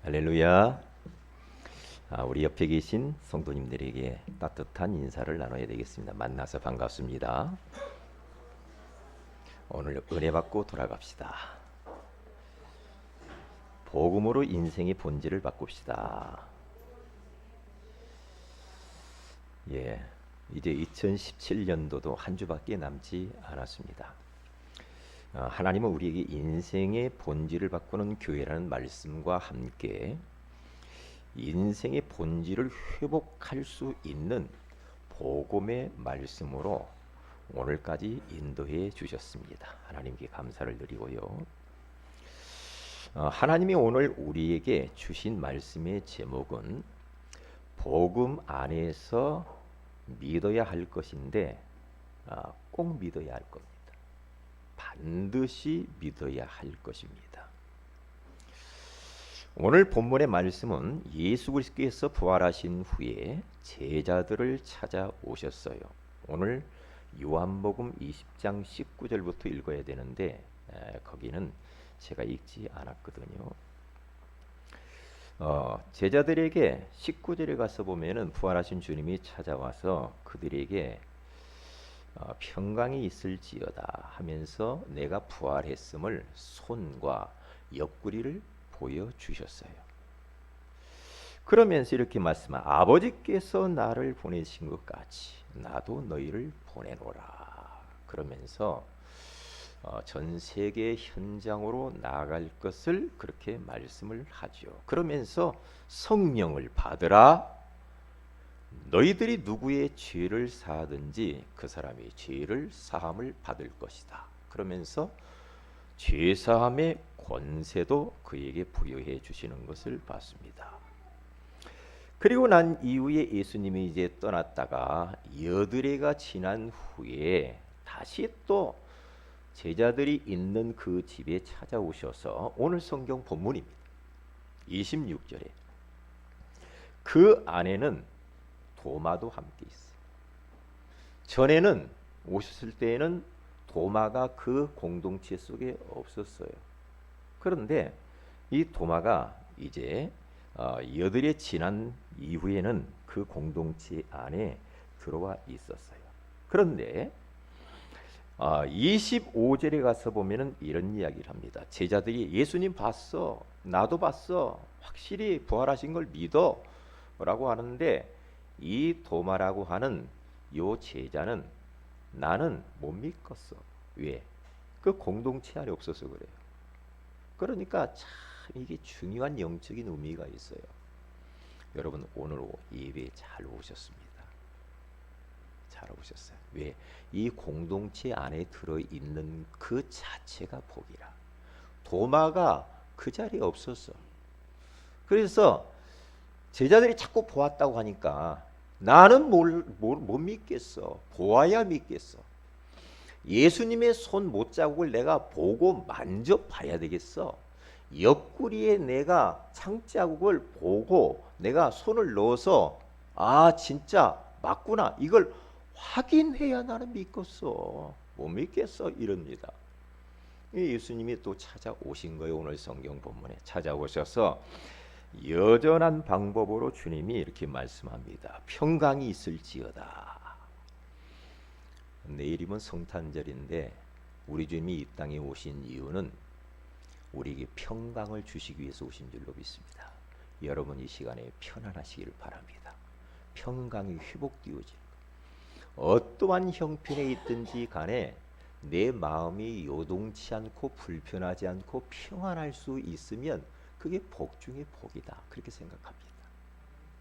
할렐루야. 우리 옆에 계신 성도님들에게 따뜻한 인사를 나눠야 되겠습니다. 만나서 반갑습니다. 오늘 은혜 받고 돌아갑시다. 복음으로 인생의 본질을 바꿉시다. 이제 2017년도도 한 주밖에 남지 않았습니다. 하나님은 우리에게 인생의 본질을 바꾸는 교회라는 말씀과 함께 인생의 본질을 회복할 수 있는 복음의 말씀으로 오늘까지 인도해 주셨습니다. 하나님께 감사를 드리고요. 하나님이 오늘 우리에게 주신 말씀의 제목은 복음 안에서 믿어야 할 것인데 꼭 믿어야 할 겁니다. 반드시 믿어야 할 것입니다. 오늘 본문의 말씀은 예수 그리스도께서 부활하신 후에 제자들을 찾아오셨어요. 오늘 요한복음 20장 19절부터 읽어야 되는데 거기는 제가 읽지 않았거든요. 제자들에게 19절에 가서 보면은 부활하신 주님이 찾아와서 그들에게 평강이 있을지어다 하면서 내가 부활했음을 손과 옆구리를 보여주셨어요. 그러면서 이렇게 말씀하 아버지께서 나를 보내신 것 같이 나도 너희를 보내노라. 그러면서 전 세계 현장으로 나아갈 것을 그렇게 말씀을 하죠. 그러면서 성령을 받으라. 너희들이 누구의 죄를 사하든지 그 사람이 죄를 사함을 받을 것이다. 그러면서 죄 사함의 권세도 그에게 부여해 주시는 것을 봤습니다. 그리고 난 이후에 예수님이 이제 떠났다가 여드레가 지난 후에 다시 또 제자들이 있는 그 집에 찾아오셔서 오늘 성경 본문입니다. 26절에 그 안에는 도마도 함께 있어요. 전에는 오셨을 때에는 도마가 그 공동체 속에 없었어요. 그런데 이 도마가 이제 여드레 지난 이후에는 그 공동체 안에 들어와 있었어요. 그런데 25절에 가서 보면은 이런 이야기를 합니다. 제자들이 예수님 봤어, 나도 봤어, 확실히 부활하신 걸 믿어 라고 하는데 이 도마라고 하는 요 제자는 나는 못 믿겠어. 왜? 그 공동체 안에 없어서 그래요. 그러니까 참 이게 중요한 영적인 의미가 있어요. 여러분 오늘 예배에 잘 오셨습니다. 잘 오셨어요. 왜? 이 공동체 안에 들어있는 그 자체가 복이라. 도마가 그 자리에 없었어. 그래서 제자들이 자꾸 보았다고 하니까 나는 못 믿겠어. 보아야 믿겠어. 예수님의 손 못자국을 내가 보고 만져봐야 되겠어. 옆구리에 내가 창자국을 보고 내가 손을 넣어서 진짜 맞구나 이걸 확인해야 나는 믿겠어. 못 믿겠어 이럽니다. 예수님이 또 찾아오신 거예요. 오늘 성경 본문에 찾아오셔서 여전한 방법으로 주님이 이렇게 말씀합니다. 평강이 있을지어다. 내일이면 성탄절인데 우리 주님이 이 땅에 오신 이유는 우리에게 평강을 주시기 위해서 오신 줄로 믿습니다. 여러분 이 시간에 편안하시기를 바랍니다. 평강이 회복되어지는 어떠한 형편에 있든지 간에 내 마음이 요동치 않고 불편하지 않고 평안할 수 있으면 그게 복 중에 복이다. 그렇게 생각합니다.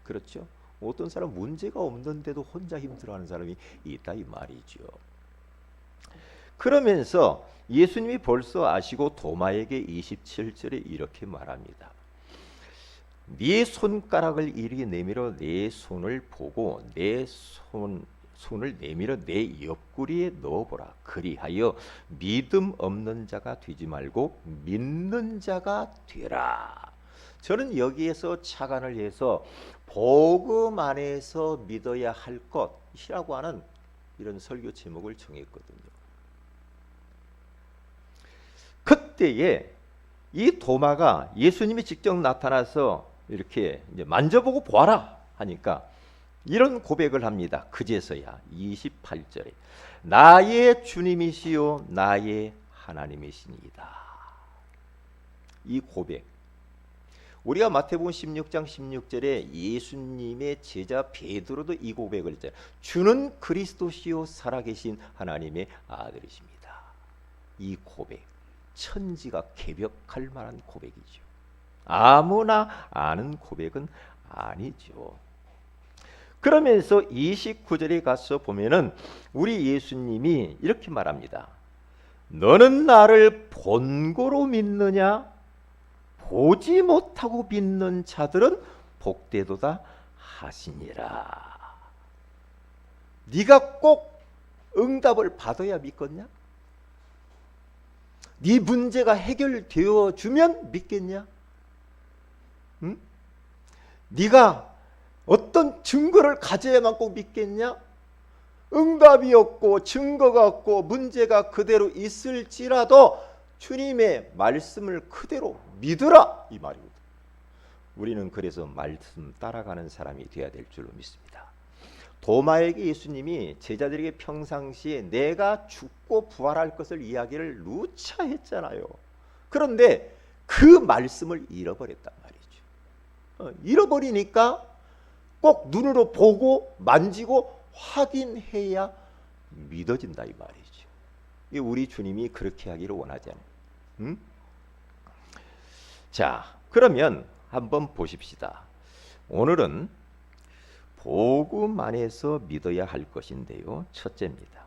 그렇죠? 어떤 사람 문제가 없는데도 혼자 힘들어하는 사람이 있다 이 말이죠. 그러면서 예수님이 벌써 아시고 도마에게 27절에 이렇게 말합니다. 네 손가락을 이리 내밀어 내 손을 보고 내 손을 내밀어 내 옆구리에 넣어보라. 그리하여 믿음 없는 자가 되지 말고 믿는 자가 되라. 저는 여기에서 착안을 해서 복음 안에서 믿어야 할 것이라고 하는 이런 설교 제목을 정했거든요. 그때에 이 도마가 예수님이 직접 나타나서 이렇게 이제 만져보고 보아라 하니까 이런 고백을 합니다. 그제서야 28절에 나의 주님이시요 나의 하나님이시니이다. 이 고백, 우리가 마태복음 16장 16절에 예수님의 제자 베드로도 이 고백을 했잖아요. 주는 그리스도시요 살아계신 하나님의 아들이십니다. 이 고백, 천지가 개벽할 만한 고백이죠. 아무나 아는 고백은 아니죠. 그러면서 29절에 가서 보면은 우리 예수님이 이렇게 말합니다. 너는 나를 본고로 믿느냐? 보지 못하고 믿는 자들은 복되도다 하시니라. 네가 꼭 응답을 받아야 믿겠냐? 네 문제가 해결되어 주면 믿겠냐? 응? 네가 어떤 증거를 가져야만 꼭 믿겠냐? 응답이 없고 증거가 없고 문제가 그대로 있을지라도 주님의 말씀을 그대로 믿으라, 이 말이거든. 우리는 그래서 말씀 따라가는 사람이 되어야 될 줄로 믿습니다. 도마에게 예수님이 제자들에게 평상시에 내가 죽고 부활할 것을 이야기를 누차 했잖아요. 그런데 그 말씀을 잃어버렸단 말이죠. 잃어버리니까 꼭 눈으로 보고 만지고 확인해야 믿어진다, 이 말이죠. 우리 주님이 그렇게 하기를 원하지 않아요. 응? 자, 그러면 한번 보십시다. 오늘은 복음 안에서 믿어야 할 것인데요. 첫째입니다.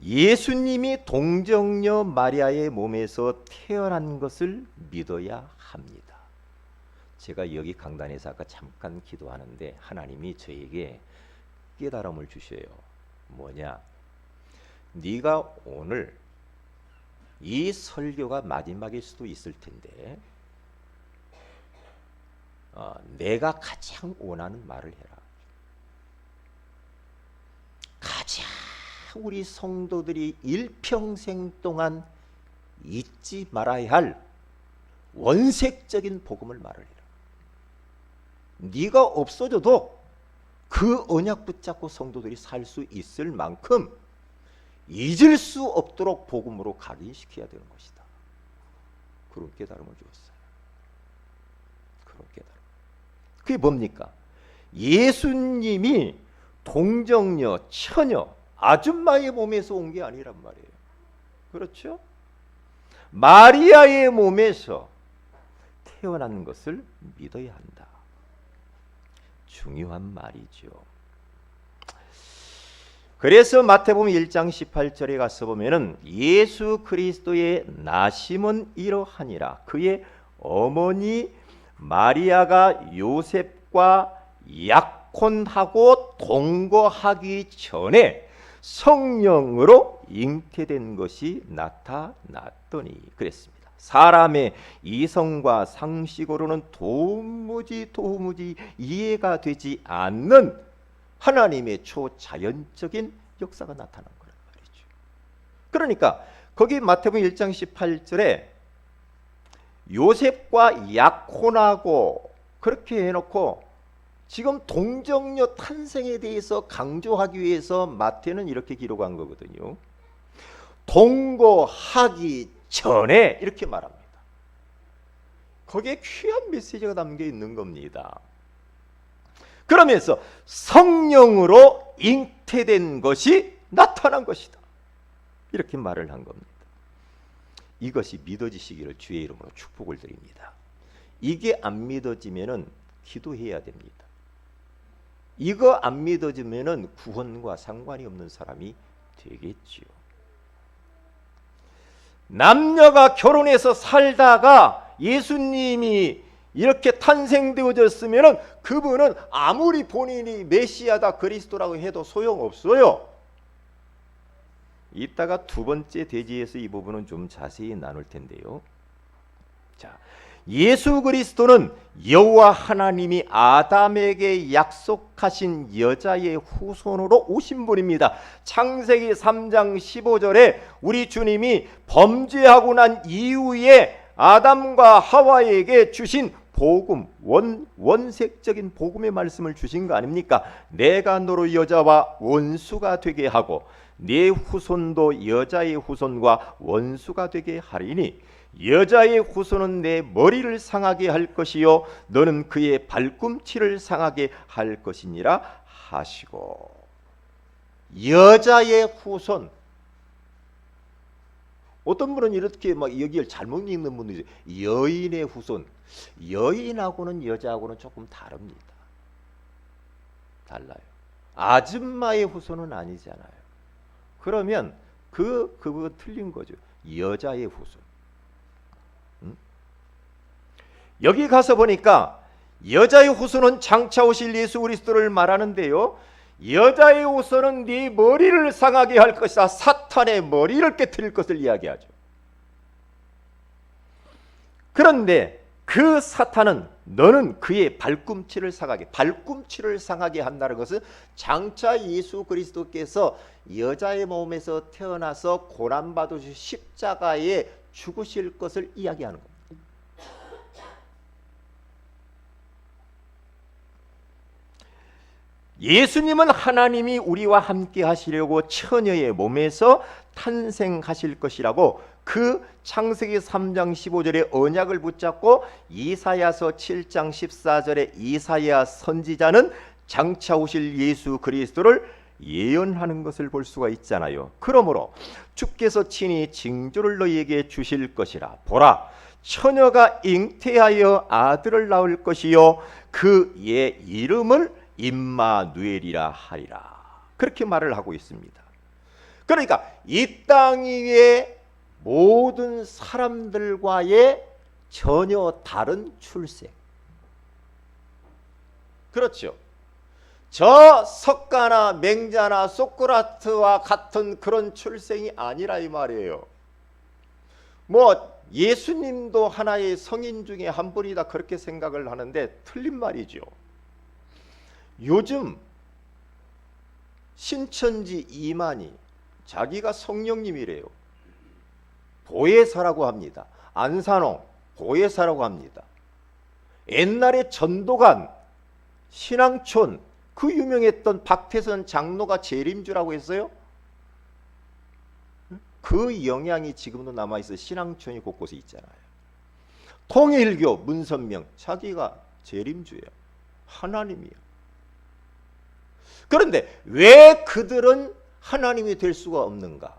예수님이 동정녀 마리아의 몸에서 태어난 것을 믿어야 합니다. 제가 여기 강단에서 아까 잠깐 기도하는데 하나님이 저에게 깨달음을 주셔요. 뭐냐? 네가 오늘 이 설교가 마지막일 수도 있을 텐데 내가 가장 원하는 말을 해라. 가장 우리 성도들이 일평생 동안 잊지 말아야 할 원색적인 복음을 말을 해라. 네가 없어져도 그 언약 붙잡고 성도들이 살 수 있을 만큼 잊을 수 없도록 복음으로 각인시켜야 되는 것이다. 그런 깨달음을 주었어요. 그런 깨달음. 그게 뭡니까? 예수님이 동정녀, 처녀, 아줌마의 몸에서 온 게 아니란 말이에요. 그렇죠? 마리아의 몸에서 태어난 것을 믿어야 한다. 중요한 말이죠. 그래서 마태복음 1장 18절에 가서 보면은 예수 그리스도의 나심은 이러하니라. 그의 어머니 마리아가 요셉과 약혼하고 동거하기 전에 성령으로 잉태된 것이 나타났더니 그랬습니다. 사람의 이성과 상식으로는 도무지 이해가 되지 않는 하나님의 초자연적인 역사가 나타난 거란 말이죠. 그러니까 거기 마태복음 1장 18절에 요셉과 약혼하고 그렇게 해놓고 지금 동정녀 탄생에 대해서 강조하기 위해서 마태는 이렇게 기록한 거거든요. 동거하기 전에 이렇게 말합니다. 거기에 귀한 메시지가 담겨 있는 겁니다. 그러면서 성령으로 잉태된 것이 나타난 것이다. 이렇게 말을 한 겁니다. 이것이 믿어지시기를 주의 이름으로 축복을 드립니다. 이게 안 믿어지면은 기도해야 됩니다. 이거 안 믿어지면은 구원과 상관이 없는 사람이 되겠지요. 남녀가 결혼해서 살다가 예수님이 이렇게 탄생되어졌으면은 그분은 아무리 본인이 메시아다 그리스도라고 해도 소용없어요. 이따가 두 번째 대지에서 이 부분은 좀 자세히 나눌 텐데요. 자, 예수 그리스도는 여호와 하나님이 아담에게 약속하신 여자의 후손으로 오신 분입니다. 창세기 3장 15절에 우리 주님이 범죄하고 난 이후에 아담과 하와에게 주신 복음, 원색적인 복음의 말씀을 주신 거 아닙니까? 내가 너로 여자와 원수가 되게 하고 네 후손도 여자의 후손과 원수가 되게 하리니 여자의 후손은 내 머리를 상하게 할 것이요 너는 그의 발꿈치를 상하게 할 것이니라 하시고. 여자의 후손. 어떤 분은 이렇게 막 여기를 잘못 읽는 분도 있어요. 여인의 후손. 여인하고는 여자하고는 조금 다릅니다. 달라요. 아줌마의 후손은 아니잖아요. 그러면 그거 틀린 거죠. 여자의 후손. 여기 가서 보니까 여자의 후손은 장차 오실 예수 그리스도를 말하는데요. 여자의 후손은 네 머리를 상하게 할 것이다. 사탄의 머리를 깨뜨릴 것을 이야기하죠. 그런데 그 사탄은 너는 그의 발꿈치를 상하게 한다는 것은 장차 예수 그리스도께서 여자의 몸에서 태어나서 고난받으실 십자가에 죽으실 것을 이야기하는 겁니다. 예수님은 하나님이 우리와 함께 하시려고 처녀의 몸에서 탄생하실 것이라고 그 창세기 3장 15절의 언약을 붙잡고 이사야서 7장 14절의 이사야 선지자는 장차 오실 예수 그리스도를 예언하는 것을 볼 수가 있잖아요. 그러므로 주께서 친히 징조를 너희에게 주실 것이라. 보라, 처녀가 잉태하여 아들을 낳을 것이요 그의 이름을 임마누엘이라 하리라. 그렇게 말을 하고 있습니다. 그러니까 이 땅 위에 모든 사람들과의 전혀 다른 출생. 그렇죠. 저 석가나 맹자나 소크라테스와 같은 그런 출생이 아니라 이 말이에요. 뭐 예수님도 하나의 성인 중에 한 분이다 그렇게 생각을 하는데 틀린 말이죠. 요즘 신천지 이만희 자기가 성령님이래요. 보혜사라고 합니다. 안산홍 보혜사라고 합니다. 옛날에 전도관 신앙촌 그 유명했던 박태선 장로가 재림주라고 했어요. 그 영향이 지금도 남아있어. 신앙촌이 곳곳에 있잖아요. 통일교 문선명 자기가 재림주예요. 하나님이에요. 그런데 왜 그들은 하나님이 될 수가 없는가?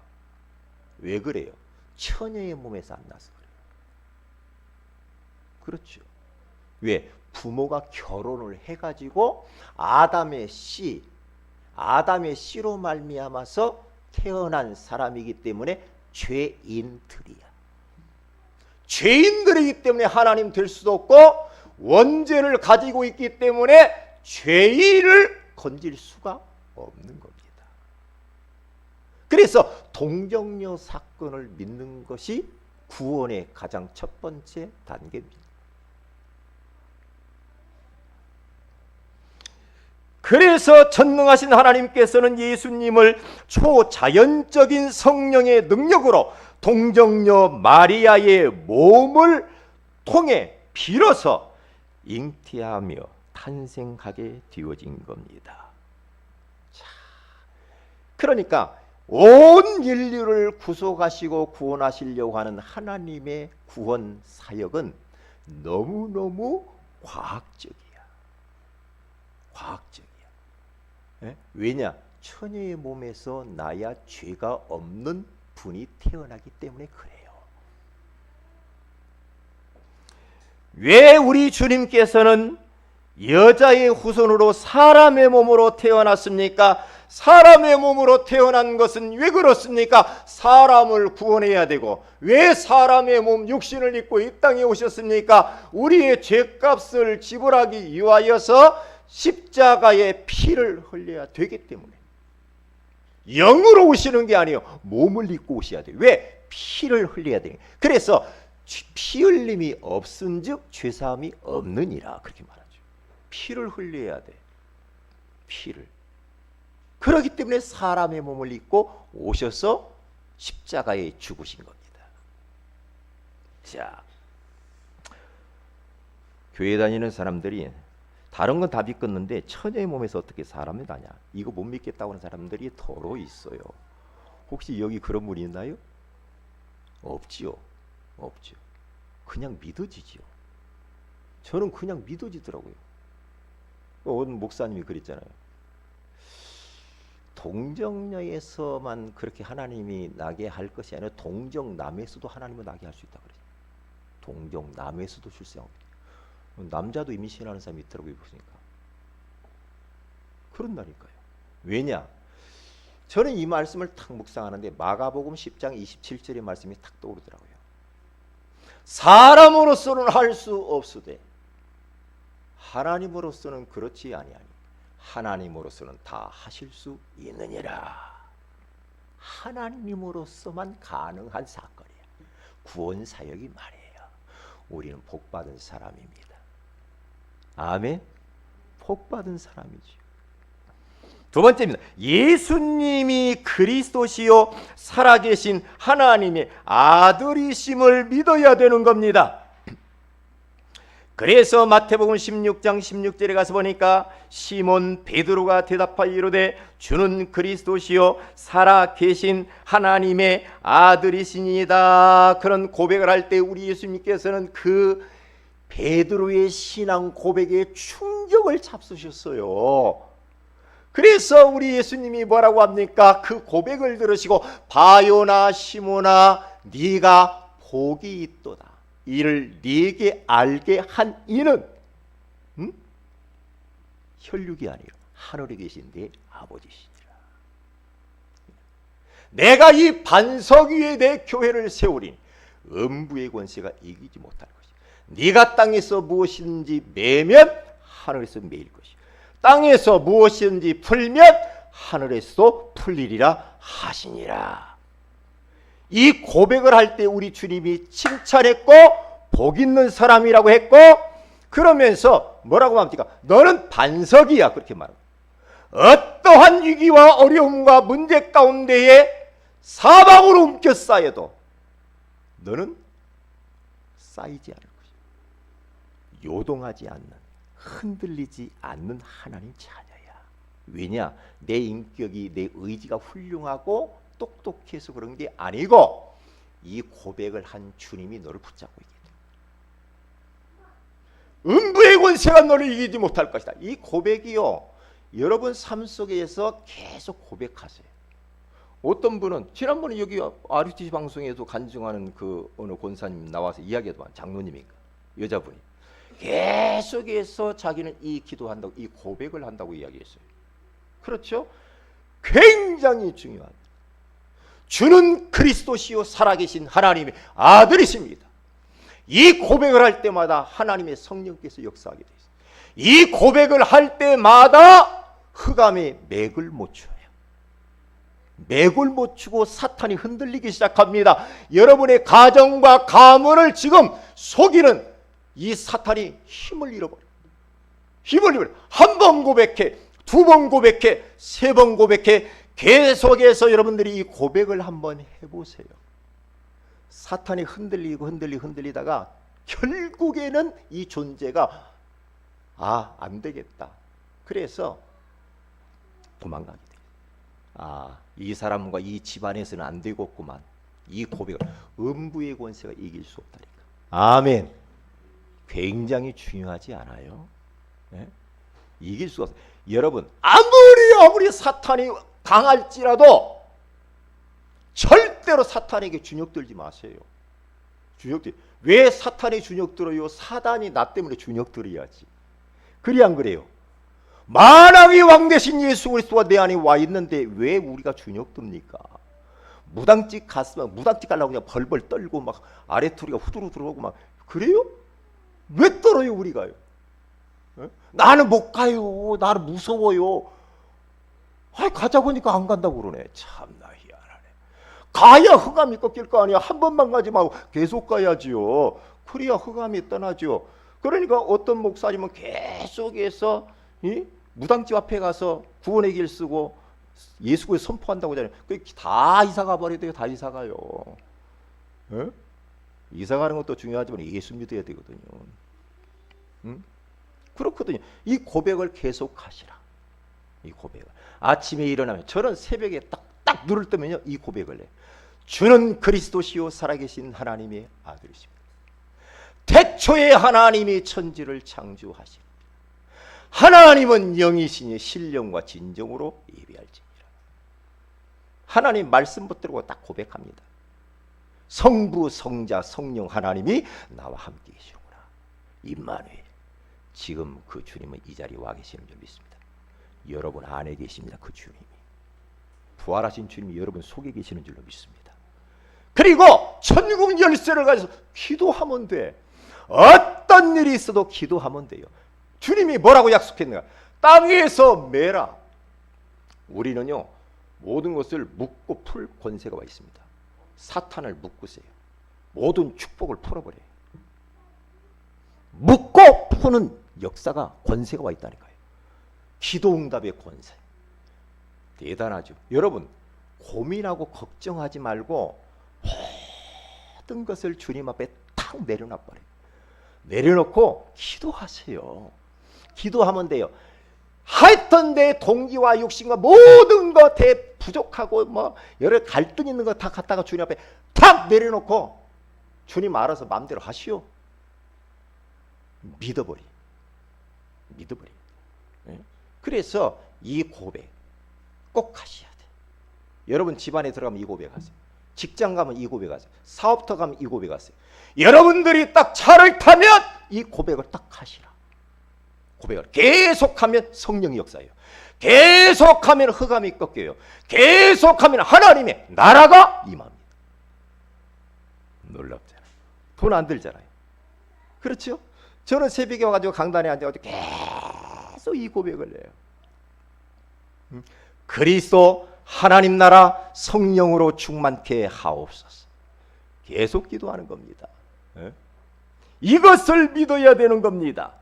왜 그래요? 처녀의 몸에서 안 나서 그래요. 그렇죠. 왜? 부모가 결혼을 해가지고 아담의 씨로 말미암아서 태어난 사람이기 때문에 죄인들이야. 죄인들이기 때문에 하나님 될 수도 없고 원죄를 가지고 있기 때문에 죄인을 건질 수가 없는 겁니다. 그래서 동정녀 사건을 믿는 것이 구원의 가장 첫 번째 단계입니다. 그래서 전능하신 하나님께서는 예수님을 초자연적인 성령의 능력으로 동정녀 마리아의 몸을 통해 빌어서 잉태하며 탄생하게 되어진 겁니다. 자, 그러니까 온 인류를 구속하시고 구원하시려고 하는 하나님의 구원 사역은 너무너무 과학적이야. 예? 왜냐? 처녀의 몸에서 나야 죄가 없는 분이 태어나기 때문에 그래요. 왜 우리 주님께서는 여자의 후손으로 사람의 몸으로 태어났습니까? 사람의 몸으로 태어난 것은 왜 그렇습니까? 사람을 구원해야 되고. 왜 사람의 몸 육신을 입고 이 땅에 오셨습니까? 우리의 죄값을 지불하기 위하여서 십자가에 피를 흘려야 되기 때문에. 영으로 오시는 게 아니에요. 몸을 입고 오셔야 돼요. 왜? 피를 흘려야 돼요. 그래서 피 흘림이 없은즉 죄사함이 없느니라 그렇게 말하죠. 피를 흘려야 돼. 피를. 그렇기 때문에 사람의 몸을 입고 오셔서 십자가에 죽으신 겁니다. 자, 교회 다니는 사람들이 다른 건 다 믿겠는데 처녀의 몸에서 어떻게 사람이 나냐, 이거 못 믿겠다고 하는 사람들이 더러 있어요. 혹시 여기 그런 분이 있나요? 없지요. 없죠. 그냥 믿어지지요. 저는 그냥 믿어지더라고요. 어느 목사님이 그랬잖아요. 동정녀에서만 그렇게 하나님이 나게 할 것이 아니라 동정남에서도 하나님은 나게 할 수 있다 그래요. 동정남에서도 출생하고, 남자도 임신하는 사람이 있더라고요. 보니까 그런다니까요. 왜냐? 저는 이 말씀을 탁 묵상하는데 마가복음 10장 27절의 말씀이 탁 떠오르더라고요. 사람으로서는 할 수 없으되 하나님으로서는 그렇지 아니하니 하나님으로서는 다 하실 수 있느니라. 하나님으로서만 가능한 사건이에요. 구원 사역이 말이에요. 우리는 복받은 사람입니다. 아멘. 복받은 사람이죠. 두 번째입니다. 예수님이 그리스도시요 살아계신 하나님의 아들이심을 믿어야 되는 겁니다. 그래서 마태복음 16장 16절에 가서 보니까 시몬 베드로가 대답하여 이르되 주는 그리스도시요 살아계신 하나님의 아들이시니이다. 그런 고백을 할 때 우리 예수님께서는 그 베드로의 신앙 고백에 충격을 잡수셨어요. 그래서 우리 예수님이 뭐라고 합니까? 그 고백을 들으시고 바요나 시몬아 네가 복이 있도다. 이를 네게 알게 한 이는 혈육이 아니라 하늘에 계신 네 아버지시니라. 내가 이 반석 위에 내 교회를 세우리니 음부의 권세가 이기지 못할 것이다. 네가 땅에서 무엇이든지 매면 하늘에서 매일 것이요 땅에서 무엇이든지 풀면 하늘에서도 풀리리라 하시니라. 이 고백을 할 때 우리 주님이 칭찬했고 복 있는 사람이라고 했고, 그러면서 뭐라고 합니까? 너는 반석이야 그렇게 말합니다. 어떠한 위기와 어려움과 문제 가운데에 사방으로 움켜 쌓여도 너는 쌓이지 않을 것이야. 요동하지 않는, 흔들리지 않는 하나님 자녀야. 왜냐? 내 인격이, 내 의지가 훌륭하고 똑똑해서 그런 게 아니고 이 고백을 한 주님이 너를 붙잡고 있기 때문에 음부의 권세가 너를 이기지 못할 것이다. 이 고백이요, 여러분 삶 속에서 계속 고백하세요. 어떤 분은 지난번에 여기 RUTC 방송에도 간증하는 그 어느 권사님 나와서 이야기하더만, 장로님인가 여자분이 계속해서 자기는 이 기도한다고, 이 고백을 한다고 이야기했어요. 그렇죠? 굉장히 중요합니다. 주는 그리스도시요 살아계신 하나님의 아들이십니다. 이 고백을 할 때마다 하나님의 성령께서 역사하게 되어 있습니다. 이 고백을 할 때마다 흑암의 맥을 못 쳐요. 맥을 못 추고 사탄이 흔들리기 시작합니다. 여러분의 가정과 가문을 지금 속이는 이 사탄이 힘을 잃어버려요. 힘을 잃어버려요. 한 번 고백해, 두 번 고백해, 세 번 고백해, 계속해서 여러분들이 이 고백을 한번 해보세요. 사탄이 흔들리다가 결국에는 이 존재가 안 되겠다. 그래서 도망가게 돼요. 이 사람과 이 집안에서는 안 되겠구만. 이 고백을 음부의 권세가 이길 수 없다니까. 아멘. 굉장히 중요하지 않아요? 네? 이길 수가 없어요. 여러분 아무리 사탄이 강할지라도 절대로 사탄에게 주눅들지 마세요. 왜 사탄이 주눅들어요? 사단이 나 때문에 주눅들어야지. 그리 안 그래요? 만왕의 왕 되신 예수 그리스도가 내 안에 와 있는데 왜 우리가 주눅듭니까? 무당집 갔으면 무당집 가려고 그냥 벌벌 떨고 막 아래투리가 후두루 들어오고 막 그래요? 왜 떨어요 우리가요? 에? 나는 못 가요. 나는 무서워요. 가자고 하니까 안 간다고 그러네. 참나 희한하네. 가야 흑암이 꺾일 거 아니야. 한 번만 가지 말고 계속 가야지요. 그래야 흑암이 떠나죠. 그러니까 어떤 목사님은 계속해서 무당집 앞에 가서 구원의 길 쓰고 예수 그리스도 선포한다고 하잖아요. 다 이사 가버려야 돼요. 다 이사 가요. 에? 이사 가는 것도 중요하지만 예수 믿어야 되거든요. 응? 그렇거든요. 이 고백을 계속 하시라. 이 고백을. 아침에 일어나면 저는 새벽에 딱 눈을 뜨면요. 이 고백을 해요. 주는 그리스도시요 살아계신 하나님의 아들이십니다. 태초에 하나님이 천지를 창조하시니 하나님은 영이시니 신령과 진정으로 예배할지니라. 하나님 말씀 붙들고 딱 고백합니다. 성부, 성자, 성령 하나님이 나와 함께 계시구나. 임마누엘. 지금 그 주님은 이 자리에 와 계시는 줄 믿습니다. 여러분 안에 계십니다. 그 주님이. 부활하신 주님이 여러분 속에 계시는 줄로 믿습니다. 그리고 천국 열쇠를 가져서 기도하면 돼. 어떤 일이 있어도 기도하면 돼요. 주님이 뭐라고 약속했는가? 땅에서 매라. 우리는요 모든 것을 묶고 풀 권세가 와 있습니다. 사탄을 묶으세요. 모든 축복을 풀어버려요. 묶고 푸는 역사가 권세가 와 있다니까요. 기도응답의 권세. 대단하죠. 여러분 고민하고 걱정하지 말고 모든 것을 주님 앞에 탁 내려놔버려요. 내려놓고 기도하세요. 기도하면 돼요. 하여튼 내 동기와 육신과 모든 것 대 부족하고 뭐 여러 갈등 있는 거 다 갖다가 주님 앞에 탁 내려놓고 주님 알아서 마음대로 하시오. 믿어버리. 그래서 이 고백 꼭 하셔야 돼. 여러분 집안에 들어가면 이 고백하세요. 직장 가면 이 고백하세요. 사업터 가면 이 고백하세요. 여러분들이 딱 차를 타면 이 고백을 딱 하시라. 고백을 계속하면 성령이 역사해요. 계속하면 흑암이 꺾여요. 계속하면 하나님의 나라가 임합니다. 놀랍잖아요. 돈 안 들잖아요. 그렇죠? 저는 새벽에 와가지고 강단에 앉아가지고 계속 이 고백을 해요. 그리스도 하나님 나라 성령으로 충만케 하옵소서. 계속 기도하는 겁니다. 이것을 믿어야 되는 겁니다.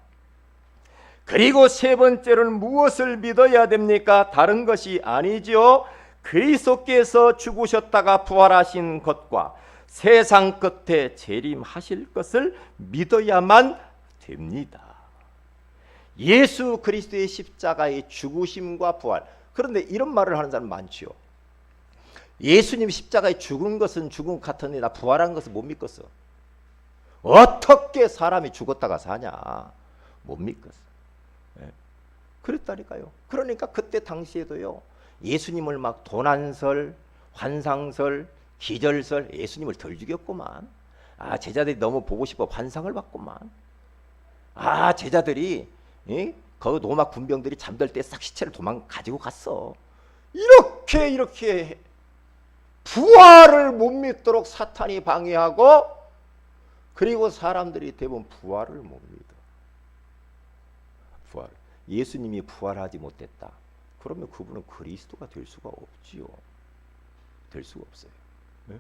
그리고 세 번째로는 무엇을 믿어야 됩니까? 다른 것이 아니죠. 그리스도께서 죽으셨다가 부활하신 것과 세상 끝에 재림하실 것을 믿어야만 됩니다. 예수 그리스도의 십자가의 죽으심과 부활. 그런데 이런 말을 하는 사람 많지요. 예수님 십자가에 죽은 것은 죽은 것 같은데 나 부활한 것은 못 믿겠어. 어떻게 사람이 죽었다가 사냐. 못 믿겠어. 그랬다니까요. 그러니까 그때 당시에도요. 예수님을 막 도난설, 환상설, 기절설 예수님을 덜 죽였구만. 제자들이 너무 보고 싶어 환상을 봤구만. 제자들이 그 로마 군병들이 잠들 때 싹 시체를 가지고 갔어. 이렇게 부활을 못 믿도록 사탄이 방해하고 그리고 사람들이 대부분 부활을 못 믿어. 부활. 예수님이 부활하지 못했다. 그러면 그분은 그리스도가 될 수가 없지요. 될 수가 없어요. 네?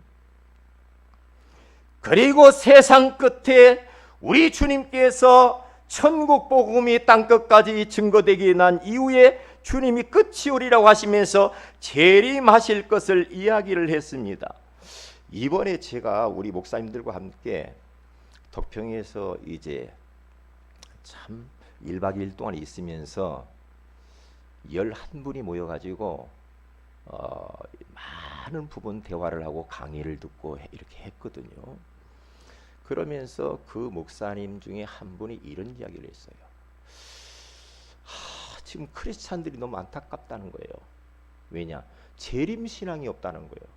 그리고 세상 끝에 우리 주님께서 천국 복음이 땅끝까지 증거되게 난 이후에 주님이 끝이 오리라고 하시면서 재림하실 것을 이야기를 했습니다. 이번에 제가 우리 목사님들과 함께 덕평에서 이제 참 1박 2일 동안 있으면서 11분이 모여가지고 많은 부분 대화를 하고 강의를 듣고 이렇게 했거든요. 그러면서 그 목사님 중에 한 분이 이런 이야기를 했어요. 지금 크리스찬들이 너무 안타깝다는 거예요. 왜냐? 재림신앙이 없다는 거예요.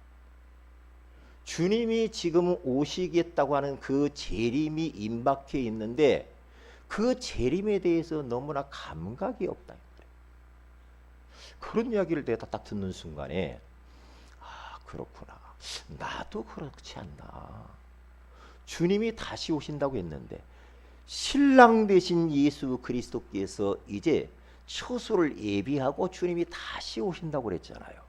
주님이 지금 오시겠다고 하는 그 재림이 임박해 있는데 그 재림에 대해서 너무나 감각이 없다. 그런 이야기를 내가 딱 듣는 순간에 그렇구나. 나도 그렇지 않나. 주님이 다시 오신다고 했는데 신랑 되신 예수 그리스도께서 이제 처소를 예비하고 주님이 다시 오신다고 그랬잖아요.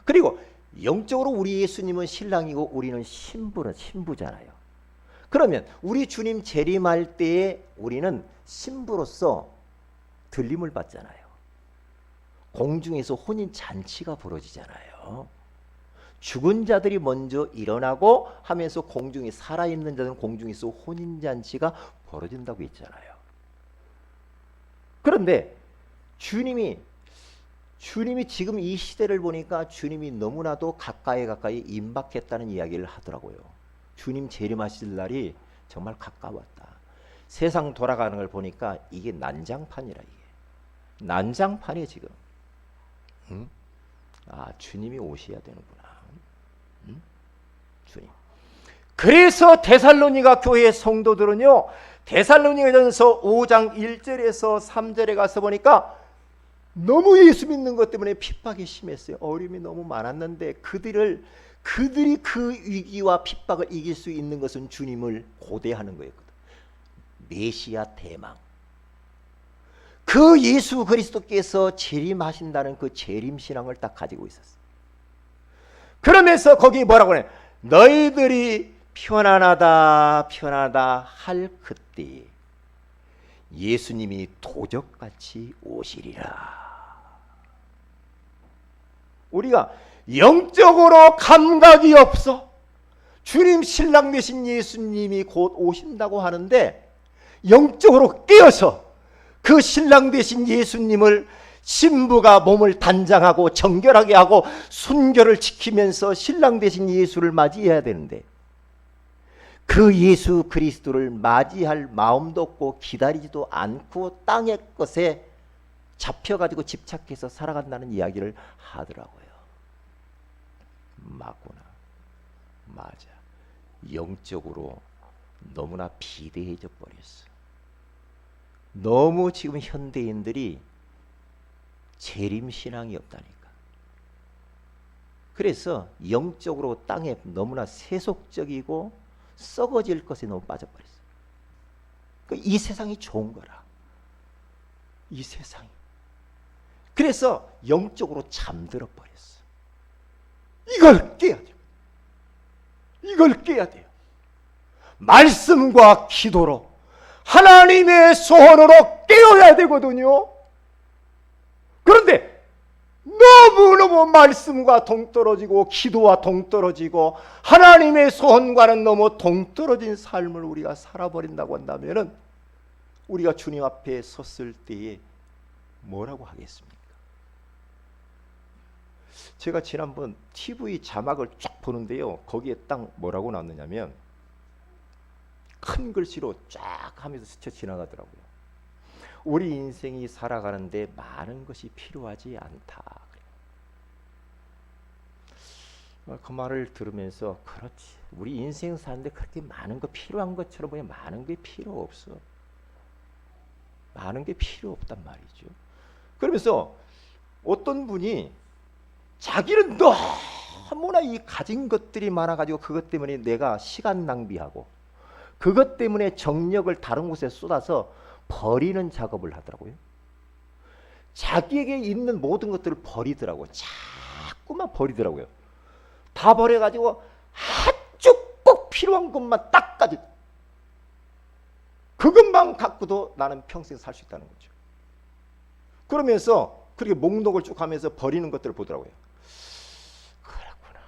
그리고 영적으로 우리 예수님은 신랑이고 우리는 신부잖아요. 그러면 우리 주님 재림할 때에 우리는 신부로서 들림을 받잖아요. 공중에서 혼인 잔치가 벌어지잖아요. 죽은 자들이 먼저 일어나고 하면서 공중에 살아있는 자들은 공중에서 혼인 잔치가 벌어진다고 했잖아요. 그런데 주님이 지금 이 시대를 보니까 주님이 너무나도 가까이 임박했다는 이야기를 하더라고요. 주님 재림하실 날이 정말 가까웠다. 세상 돌아가는 걸 보니까 이게 난장판이라. 이게 난장판이에요 지금. 응? 주님이 오셔야 되는구나. 응? 주님. 그래서 데살로니가 교회 성도들은요, 데살로니가전서 5장 1절에서 3절에 가서 보니까 너무 예수 믿는 것 때문에 핍박이 심했어요. 어려움이 너무 많았는데 그들이 그 위기와 핍박을 이길 수 있는 것은 주님을 고대하는 거였거든. 메시아 대망, 그 예수 그리스도께서 재림하신다는 그 재림신앙을 딱 가지고 있었어요. 그러면서 거기 뭐라고 해? 너희들이 편안하다 할 그때 예수님이 도적같이 오시리라. 우리가 영적으로 감각이 없어. 주님 신랑 되신 예수님이 곧 오신다고 하는데 영적으로 깨어서 그 신랑 되신 예수님을 신부가 몸을 단장하고 정결하게 하고 순결을 지키면서 신랑 되신 예수를 맞이해야 되는데 그 예수 그리스도를 맞이할 마음도 없고 기다리지도 않고 땅의 것에 잡혀가지고 집착해서 살아간다는 이야기를 하더라고요. 맞구나. 맞아. 영적으로 너무나 비대해져 버렸어. 너무 지금 현대인들이 재림신앙이 없다니까. 그래서 영적으로 땅에 너무나 세속적이고 썩어질 것에 너무 빠져버렸어. 이 세상이 좋은 거라. 이 세상이. 그래서 영적으로 잠들어 버렸어. 이걸 깨야 돼요. 이걸 깨야 돼요. 말씀과 기도로 하나님의 소원으로 깨어야 되거든요. 그런데 너무너무 말씀과 동떨어지고 기도와 동떨어지고 하나님의 소원과는 너무 동떨어진 삶을 우리가 살아버린다고 한다면 우리가 주님 앞에 섰을 때에 뭐라고 하겠습니까? 제가 지난번 TV 자막을 쫙 보는데요, 거기에 딱 뭐라고 나왔느냐면 큰 글씨로 쫙 하면서 스쳐 지나가더라고요. 우리 인생이 살아가는데 많은 것이 필요하지 않다. 그 말을 들으면서 그렇지, 우리 인생 사는데 그렇게 많은 거 필요한 것처럼 보면 많은 게 필요 없어. 많은 게 필요 없단 말이죠. 그러면서 어떤 분이 자기는 너무나 이 가진 것들이 많아가지고 그것 때문에 내가 시간 낭비하고 그것 때문에 정력을 다른 곳에 쏟아서 버리는 작업을 하더라고요. 자기에게 있는 모든 것들을 버리더라고요. 자꾸만 버리더라고요. 다 버려가지고 아주 꼭 필요한 것만 딱 가지고 그것만 갖고도 나는 평생 살 수 있다는 거죠. 그러면서 그렇게 목록을 쭉 하면서 버리는 것들을 보더라고요. 그렇구나.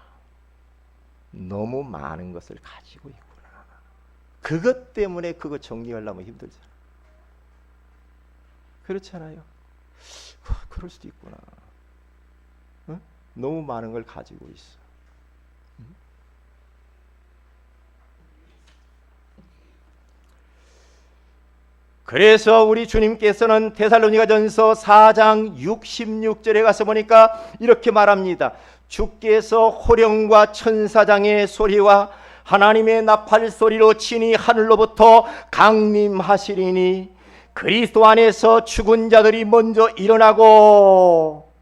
너무 많은 것을 가지고 있구나. 그것 때문에 그거 정리하려면 힘들잖아. 그렇잖아요. 그럴 수도 있구나. 응? 너무 많은 걸 가지고 있어. 응? 그래서 우리 주님께서는 데살로니가전서 4장 66절에 가서 보니까 이렇게 말합니다. 주께서 호령과 천사장의 소리와 하나님의 나팔 소리로 친히 하늘로부터 강림하시리니 그리스도 안에서 죽은 자들이 먼저 일어나고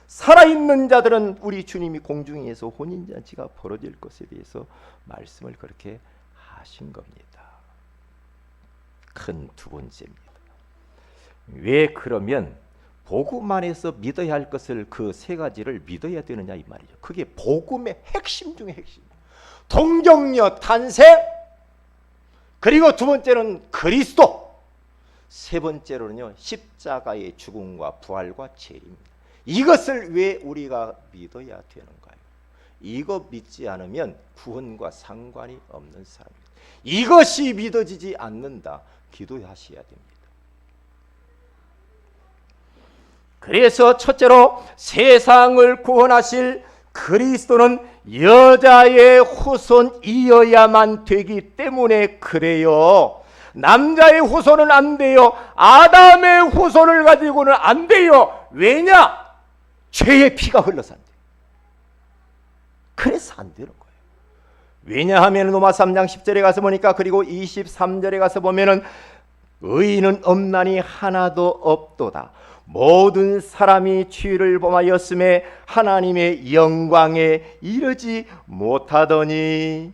살아있는 자들은 우리 주님이 공중에서 혼인잔치가 벌어질 것에 대해서 말씀을 그렇게 하신 겁니다. 큰 두 번째입니다. 왜 그러면 복음 안에서 믿어야 할 것을 그 세 가지를 믿어야 되느냐 이 말이죠. 그게 복음의 핵심 중에 핵심. 동정녀 탄생, 그리고 두 번째는 그리스도, 세 번째로는요 십자가의 죽음과 부활과 재림입니다. 이것을 왜 우리가 믿어야 되는가요? 이거 믿지 않으면 구원과 상관이 없는 사람입니다. 이것이 믿어지지 않는다, 기도하셔야 됩니다. 그래서 첫째로 세상을 구원하실 그리스도는 여자의 후손이어야만 되기 때문에 그래요. 남자의 후손은 안 돼요. 아담의 후손을 가지고는 안 돼요. 왜냐? 죄의 피가 흘러서 안 돼요. 그래서 안 되는 거예요. 왜냐하면 로마 3장 10절에 가서 보니까, 그리고 23절에 가서 보면은 의인은 없나니 하나도 없도다. 모든 사람이 죄를 범하였음에 하나님의 영광에 이르지 못하더니,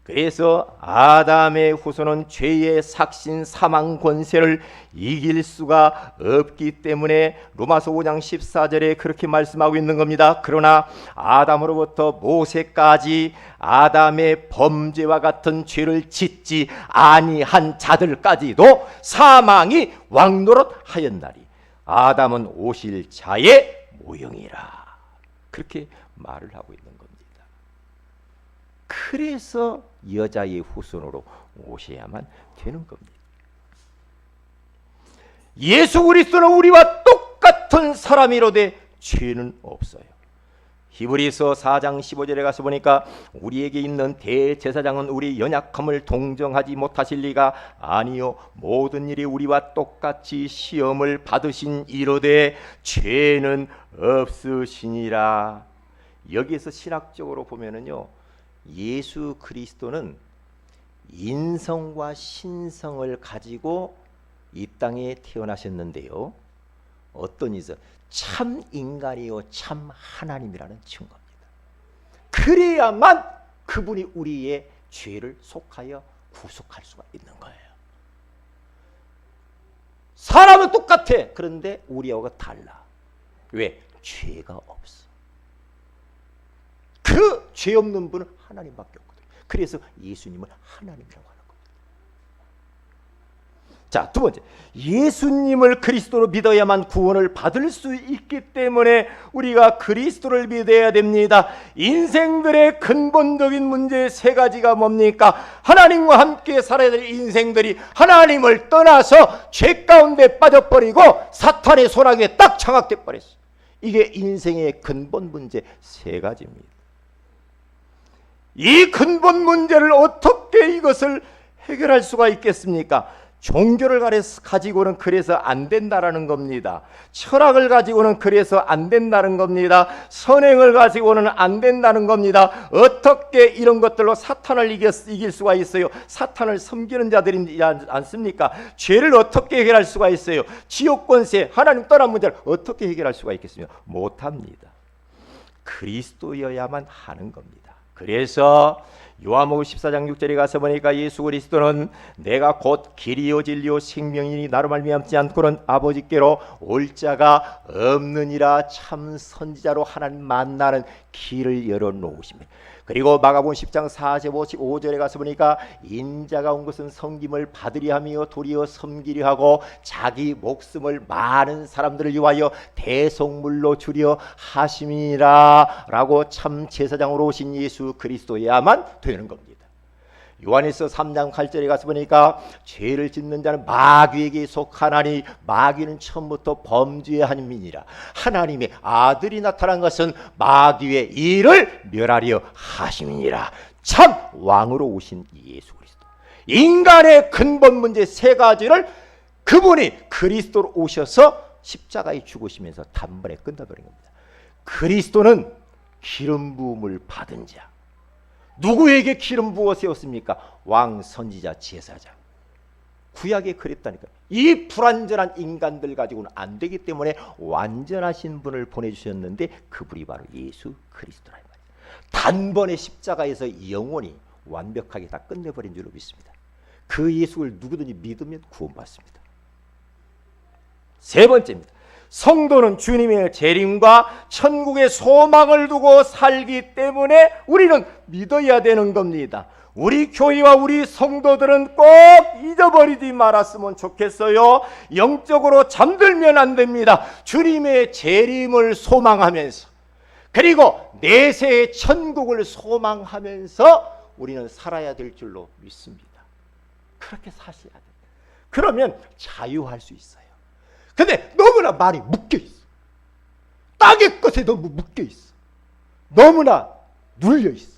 그래서 아담의 후손은 죄의 삭신 사망 권세를 이길 수가 없기 때문에 로마서 5장 14절에 그렇게 말씀하고 있는 겁니다. 그러나 아담으로부터 모세까지 아담의 범죄와 같은 죄를 짓지 아니한 자들까지도 사망이 왕노릇하였나니 아담은 오실 자의 모형이라, 그렇게 말을 하고 있는 겁니다. 그래서 여자의 후손으로 오셔야만 되는 겁니다. 예수 그리스도는 우리와 똑같은 사람이로되 죄는 없어요. 히브리서 4장 15절에 가서 보니까 우리에게 있는 대제사장은 우리 연약함을 동정하지 못하실 리가 아니요 모든 일이 우리와 똑같이 시험을 받으신 이로되 죄는 없으시니라. 여기에서 신학적으로 보면은요, 예수 그리스도는 인성과 신성을 가지고 이 땅에 태어나셨는데요, 어떤 이서 참 인간이요 참 하나님이라는 증거입니다. 그래야만 그분이 우리의 죄를 속하여 구속할 수가 있는 거예요. 사람은 똑같아. 그런데 우리하고 달라. 왜? 죄가 없어. 그 죄 없는 분은 하나님밖에 없거든요. 그래서 예수님을 하나님이라고 하는 겁니다. 자, 두 번째, 예수님을 그리스도로 믿어야만 구원을 받을 수 있기 때문에 우리가 그리스도를 믿어야 됩니다. 인생들의 근본적인 문제 세 가지가 뭡니까? 하나님과 함께 살아야 될 인생들이 하나님을 떠나서 죄 가운데 빠져버리고 사탄의 손아귀에 딱 장악돼 버렸어요. 이게 인생의 근본 문제 세 가지입니다. 이 근본 문제를 어떻게 이것을 해결할 수가 있겠습니까? 종교를 가지고는 그래서 안 된다라는 겁니다. 철학을 가지고는 그래서 안 된다는 겁니다. 선행을 가지고는 안 된다는 겁니다. 어떻게 이런 것들로 사탄을 이길 수가 있어요? 사탄을 섬기는 자들이지 않습니까? 죄를 어떻게 해결할 수가 있어요? 지옥 권세, 하나님 떠난 문제를 어떻게 해결할 수가 있겠습니까? 못합니다. 그리스도여야만 하는 겁니다. 그래서 요한복음 14장 6절에 가서 보니까 예수 그리스도는 내가 곧 길이요 진리요 생명이니 나로 말미암지 않고는 아버지께로 올 자가 없느니라, 참 선지자로 하나님 만나는 길을 열어놓으십니다. 그리고 마가복음 10장 45절에 가서 보니까 인자가 온 것은 섬김을 받으려 하며 도리어 섬기려 하고 자기 목숨을 많은 사람들을 위하여 대속물로 주려 하심이라 라고 참 제사장으로 오신 예수 그리스도야만 되는 겁니다. 요한일서 3장 8절에 가서 보니까 죄를 짓는 자는 마귀에게 속하나니 마귀는 처음부터 범죄의 하나님이니라. 하나님의 아들이 나타난 것은 마귀의 일을 멸하려 하심이니라. 참 왕으로 오신 예수 그리스도. 인간의 근본 문제 세 가지를 그분이 그리스도로 오셔서 십자가에 죽으시면서 단번에 끝나버린 겁니다. 그리스도는 기름 부음을 받은 자. 누구에게 기름 부어 세웠습니까? 왕, 선지자, 제사장. 구약에 그랬다니까요. 이 불완전한 인간들 가지고는 안 되기 때문에 완전하신 분을 보내주셨는데 그분이 바로 예수 그리스도라. 단번에 십자가에서 영원히 완벽하게 다 끝내버린 줄로 믿습니다. 그 예수를 누구든지 믿으면 구원받습니다. 세 번째입니다. 성도는 주님의 재림과 천국의 소망을 두고 살기 때문에 우리는 믿어야 되는 겁니다. 우리 교회와 우리 성도들은 꼭 잊어버리지 말았으면 좋겠어요. 영적으로 잠들면 안 됩니다. 주님의 재림을 소망하면서, 그리고 내세의 천국을 소망하면서 우리는 살아야 될 줄로 믿습니다. 그렇게 사셔야 돼요. 그러면 자유할 수 있어요. 근데 너무나 많이 묶여있어. 땅의 것에 너무 묶여있어. 너무나 눌려있어.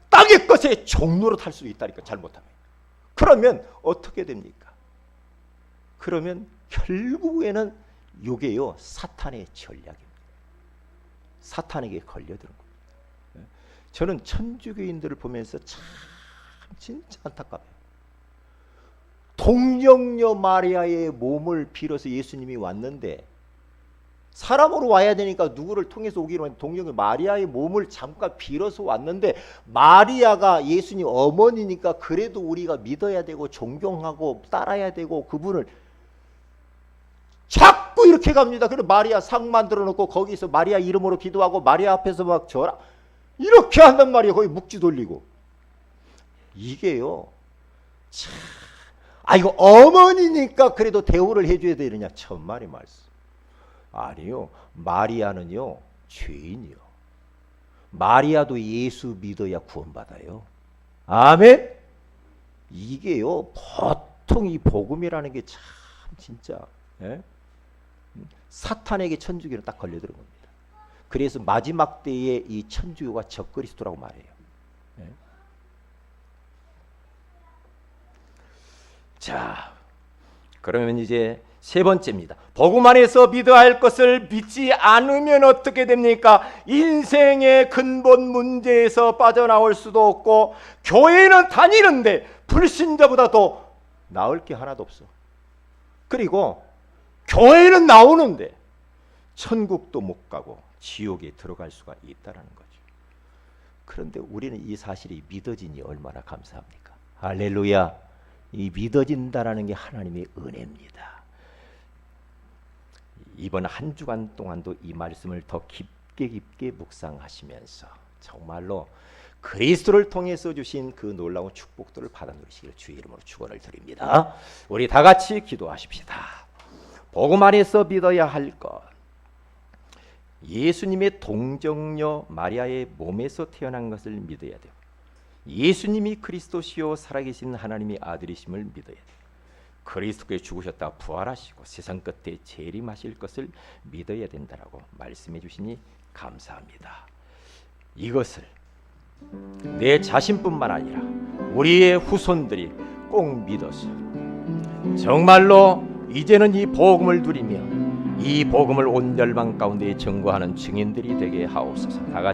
땅의 것에 종로로 탈 수 있다니까, 잘못하면. 그러면 어떻게 됩니까? 그러면 결국에는 이게요, 사탄의 전략입니다. 사탄에게 걸려드는 겁니다. 저는 천주교인들을 보면서 참 진짜 안타까워요. 동정녀 마리아의 몸을 빌어서 예수님이 왔는데, 사람으로 와야 되니까 누구를 통해서 오기로 했는데 동정녀 마리아의 몸을 잠깐 빌어서 왔는데, 마리아가 예수님 어머니니까 그래도 우리가 믿어야 되고 존경하고 따라야 되고 그분을 자꾸 이렇게 갑니다. 그래서 마리아 상 만들어 놓고 거기서 마리아 이름으로 기도하고 마리아 앞에서 막 절하 이렇게 한단 말이에요. 거기 묵지 돌리고. 이게요, 참, 이거 어머니니까 그래도 대우를 해줘야 되느냐, 천만의 말씀. 아니요, 마리아는요 죄인이요. 마리아도 예수 믿어야 구원받아요. 아멘. 이게요, 보통 이 복음이라는 게 참 진짜, 예? 사탄에게 천주교는 딱 걸려드는 겁니다. 그래서 마지막 때에 이 천주교가 적그리스도라고 말해요. 예? 자, 그러면 이제 세 번째입니다. 복음 안에서 믿어야 할 것을 믿지 않으면 어떻게 됩니까? 인생의 근본 문제에서 빠져나올 수도 없고, 교회는 다니는데 불신자보다 더 나을 게 하나도 없어. 그리고 교회는 나오는데 천국도 못 가고 지옥에 들어갈 수가 있다는 거죠. 그런데 우리는 이 사실이 믿어지니 얼마나 감사합니까? 할렐루야. 이 믿어진다라는 게 하나님의 은혜입니다. 이번 한 주간 동안도 이 말씀을 더 깊게 묵상하시면서 정말로 그리스도를 통해서 주신 그 놀라운 축복들을 받아 누리시기를 주의 이름으로 축원을 드립니다. 우리 다 같이 기도하십시다. 복음 안에서 믿어야 할 것, 예수님의 동정녀 마리아의 몸에서 태어난 것을 믿어야 돼요. 예수님이 그리스도시요 살아계신 하나님의 아들이심을 믿어야 돼요. 그리스도께 죽으셨다 부활하시고 세상 끝에 재림하실 것을 믿어야 된다라고 말씀해 주시니 감사합니다. 이것을 내 자신뿐만 아니라 우리의 후손들이 꼭 믿어서 정말로 이제는 이 복음을 누리며 이 복음을 온 열방 가운데 증거하는 증인들이 되게 하옵소서. 다 같이